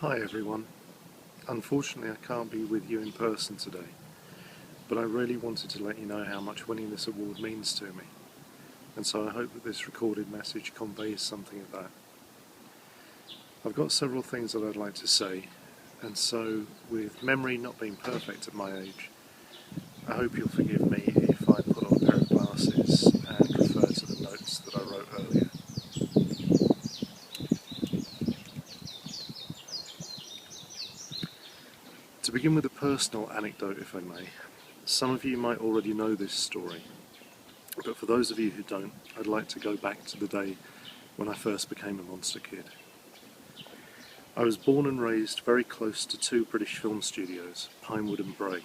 Hi everyone. Unfortunately I can't be with you in person today, but I really wanted to let you know how much winning this award means to me, and so I hope that this recorded message conveys something of that. I've got several things that I'd like to say, and so with memory not being perfect at my age, I hope you'll forgive me if I put on a pair of glasses and refer to the notes that I wrote earlier. To begin with a personal anecdote, if I may, some of you might already know this story, but for those of you who don't, I'd like to go back to the day when I first became a monster kid. I was born and raised very close to two British film studios, Pinewood and Bray,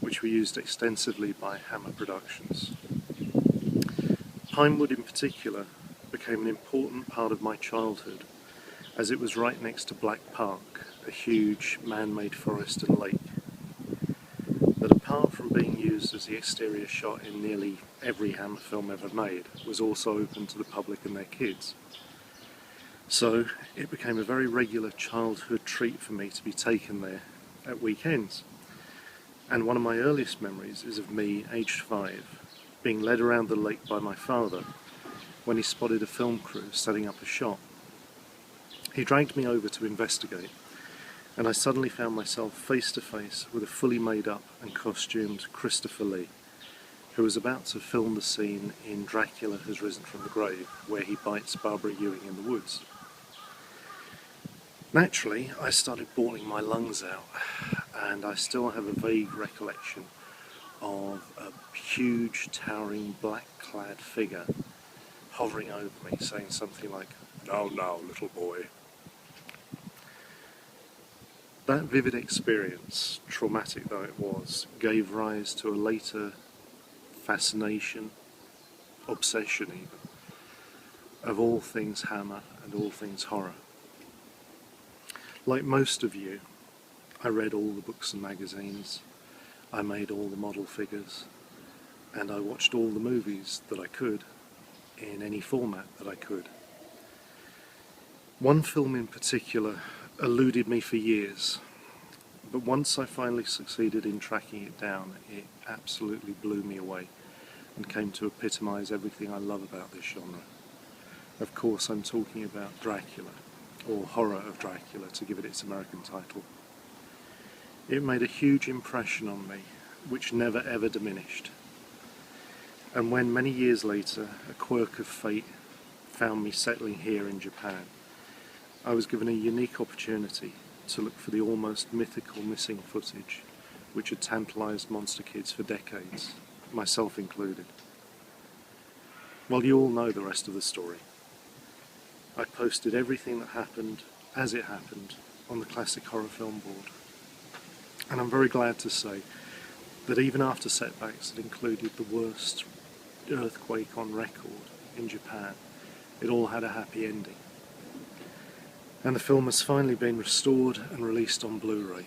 which were used extensively by Hammer Productions. Pinewood in particular became an important part of my childhood, as it was right next to Black Park, a huge man-made forest and lake that, apart from being used as the exterior shot in nearly every Hammer film ever made, was also open to the public and their kids. So it became a very regular childhood treat for me to be taken there at weekends. And one of my earliest memories is of me, aged 5, being led around the lake by my father when he spotted a film crew setting up a shot. He dragged me over to investigate, and I suddenly found myself face to face with a fully made up and costumed Christopher Lee, who was about to film the scene in Dracula Has Risen from the Grave, where he bites Barbara Ewing in the woods. Naturally, I started bawling my lungs out, and I still have a vague recollection of a huge, towering, black-clad figure hovering over me, saying something like, "Now, now, little boy." That vivid experience, traumatic though it was, gave rise to a later fascination, obsession even, of all things Hammer and all things horror. Like most of you, I read all the books and magazines, I made all the model figures, and I watched all the movies that I could, in any format that I could. One film in particular eluded me for years, but once I finally succeeded in tracking it down, it absolutely blew me away and came to epitomise everything I love about this genre. Of course, I'm talking about Dracula, or Horror of Dracula to give it its American title. It made a huge impression on me, which never ever diminished. And when many years later a quirk of fate found me settling here in Japan, I was given a unique opportunity to look for the almost mythical missing footage which had tantalised monster kids for decades, myself included. Well, you all know the rest of the story. I posted everything that happened as it happened on the Classic Horror Film Board, and I'm very glad to say that even after setbacks that included the worst earthquake on record in Japan, it all had a happy ending. And the film has finally been restored and released on Blu-ray.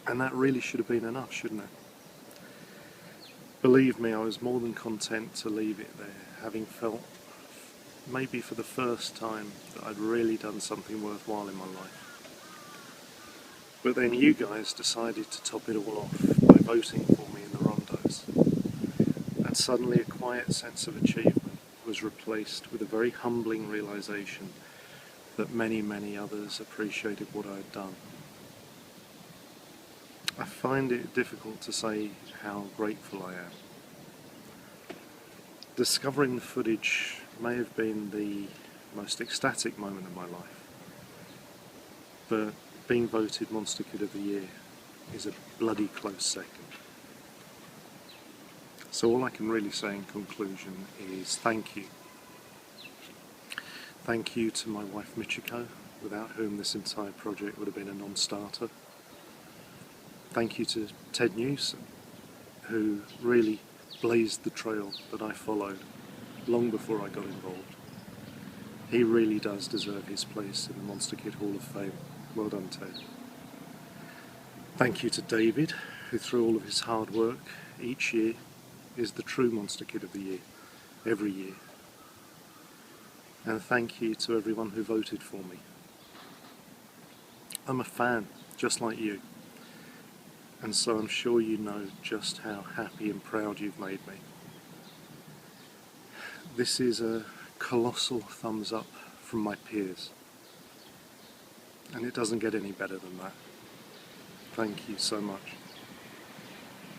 And that really should have been enough, shouldn't it? Believe me, I was more than content to leave it there, having felt, maybe for the first time, that I'd really done something worthwhile in my life. But then you guys decided to top it all off by voting for me in the Rondos. And suddenly a quiet sense of achievement was replaced with a very humbling realisation that many, many others appreciated what I had done. I find it difficult to say how grateful I am. Discovering the footage may have been the most ecstatic moment of my life, but being voted Monster Kid of the Year is a bloody close second. So all I can really say in conclusion is thank you. Thank you to my wife Michiko, without whom this entire project would have been a non-starter. Thank you to Ted Newson, who really blazed the trail that I followed long before I got involved. He really does deserve his place in the Monster Kid Hall of Fame. Well done, Ted. Thank you to David, who through all of his hard work each year is the true Monster Kid of the Year, every year. And thank you to everyone who voted for me. I'm a fan, just like you, and so I'm sure you know just how happy and proud you've made me. This is a colossal thumbs up from my peers, and it doesn't get any better than that. Thank you so much.